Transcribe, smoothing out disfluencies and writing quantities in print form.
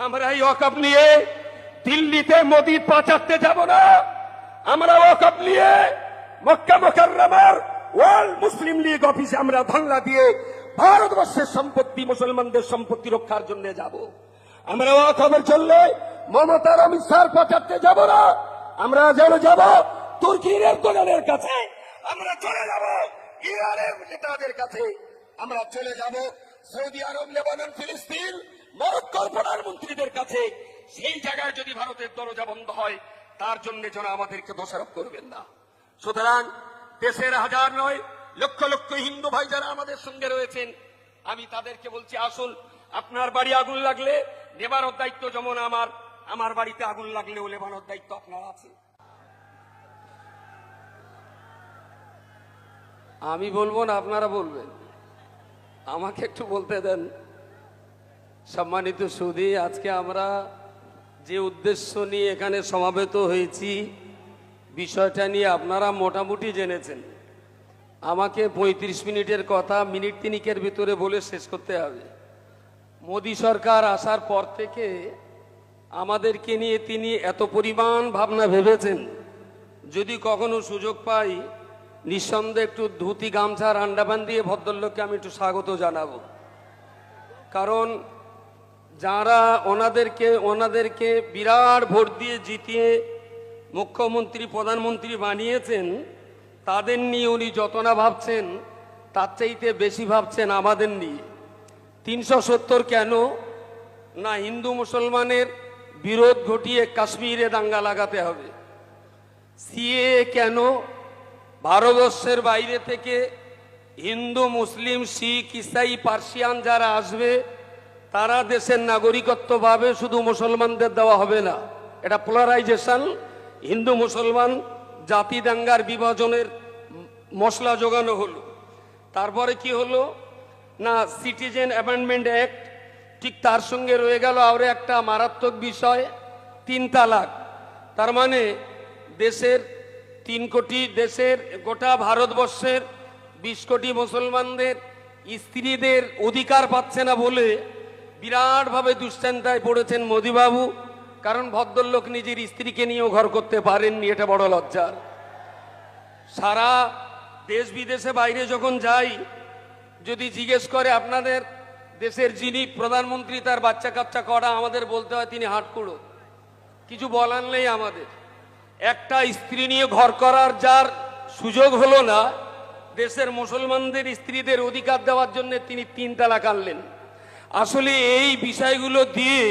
আমরা এই ওয়াকফ নিয়ে দিল্লিতে মোদি পাচারতে যাব না। আমরা ওয়াকফ নিয়ে মক্কা মুকাররমার ওয়ার্ল্ড মুসলিম লীগ অফিসে আমরা ভাঙলা দিয়ে ভারতবর্ষের সম্পত্তি, মুসলমানদের সম্পত্তি রক্ষার জন্য যাব। আমরা ওয়াকফের চললে মমতার অমিত শাহ পাচারতে যাব না। আমরা যেন যাব তুর্কির এরদোগানের কাছে, আমরা চলে যাব ইরানের নেতাদের কাছে, আমরা চলে যাব সৌদি আরব, লেবানন, ফিলিস্তিন, মরক্কোর প্রধানমন্ত্রীদের কাছে। সেই জায়গায় যদি ভারতের দরজা বন্ধ হয়, তার জন্য যেন আমাদেরকে দোষারোপ করবেন না। সুতরাং দেশের হাজার নয় লক্ষ লক্ষ হিন্দু ভাই যারা আমাদের সঙ্গে রয়েছেন, আমি তাদেরকে বলছি, আসুন, আপনার বাড়ি আগুন লাগলে নেবানোর দায়িত্ব যেমন আমার বাড়িতে আগুন লাগলেও নেবানোর দায়িত্ব আপনার আছে। আমি বলবো না, আপনারা বলবেন, আমাকে একটু বলতে দেন। সম্মানিত সুধী, আজকে আমরা যে উদ্দেশ্য নিয়ে এখানে সমাবেত হয়েছি, বিষয়টা নিয়ে আপনারা মোটামুটি জেনেছেন। আমাকে 35 মিনিটের কথা মিনিট তিনিকের ভিতরে বলে শেষ করতে হবে। মোদী সরকার আসার পর থেকে আমাদেরকে নিয়ে তিনি এত পরিমাণ ভাবনা ভেবেছেন, যদি কখনো সুযোগ পাই নিঃসন্দেহে একটু ধুতি গামছার আন্ডাবান দিয়ে ভদ্রলোককে আমি একটু স্বাগত জানাবো। কারণ যারা ওনাদেরকে বিরাট ভোট দিয়ে জিতিয়ে মুখ্যমন্ত্রী, প্রধানমন্ত্রী বানিয়েছেন, তাদের নিয়ে উনি যত না ভাবছেন, তার চাইতে বেশি ভাবছেন আমাদের নিয়ে। 370 কেন না, হিন্দু মুসলমানের বিরোধ ঘটিয়ে কাশ্মীরে দাঙ্গা লাগাতে হবে। সিএ কেন, ভারতবর্ষের বাইরে থেকে হিন্দু, মুসলিম, শিখ, ইসাই, পার্সিয়ান যারা আসবে, তারা দেশের নাগরিকত্ব পাবে, শুধু মুসলমানদের দেওয়া হবে না। এটা পোলারাইজেশন, হিন্দু মুসলমান জাতি দাঙ্গার বিভাজনের মশলা জোগানো হলো। তারপরে কি হলো না, সিটিজেন অ্যামেন্ডমেন্ট অ্যাক্ট, ঠিক তার সঙ্গে রয়ে গেল আরো একটা মারাত্মক বিষয়, 3 তালাক। তার মানে দেশের 3 কোটি, দেশের গোটা ভারতবর্ষের 20 কোটি মুসলমানদের স্ত্রীদের অধিকার পাচ্ছে না বলে বিরাটভাবে দুশ্চিন্তায় পড়েছেন মোদিবাবু। কারণ ভদ্রলোক নিজের স্ত্রীকে নিয়েও ঘর করতে পারেননি, এটা বড় লজ্জার। সারা দেশ বিদেশে বাইরে যখন যাই, যদি জিজ্ঞেস করে আপনাদের দেশের যিনি প্রধানমন্ত্রী তার বাচ্চা কাচ্চা করা, আমাদের বলতে হয় তিনি হাটকুড়ো, কিছু বলার নেই আমাদের। একটা স্ত্রী নিয়ে ঘর করার যার সুযোগ হলো না, দেশের মুসলমানদের স্ত্রীদের অধিকার দেওয়ার জন্য তিনি 3 তালাক আনলেন। আসলে এই বিষয়গুলো দিয়ে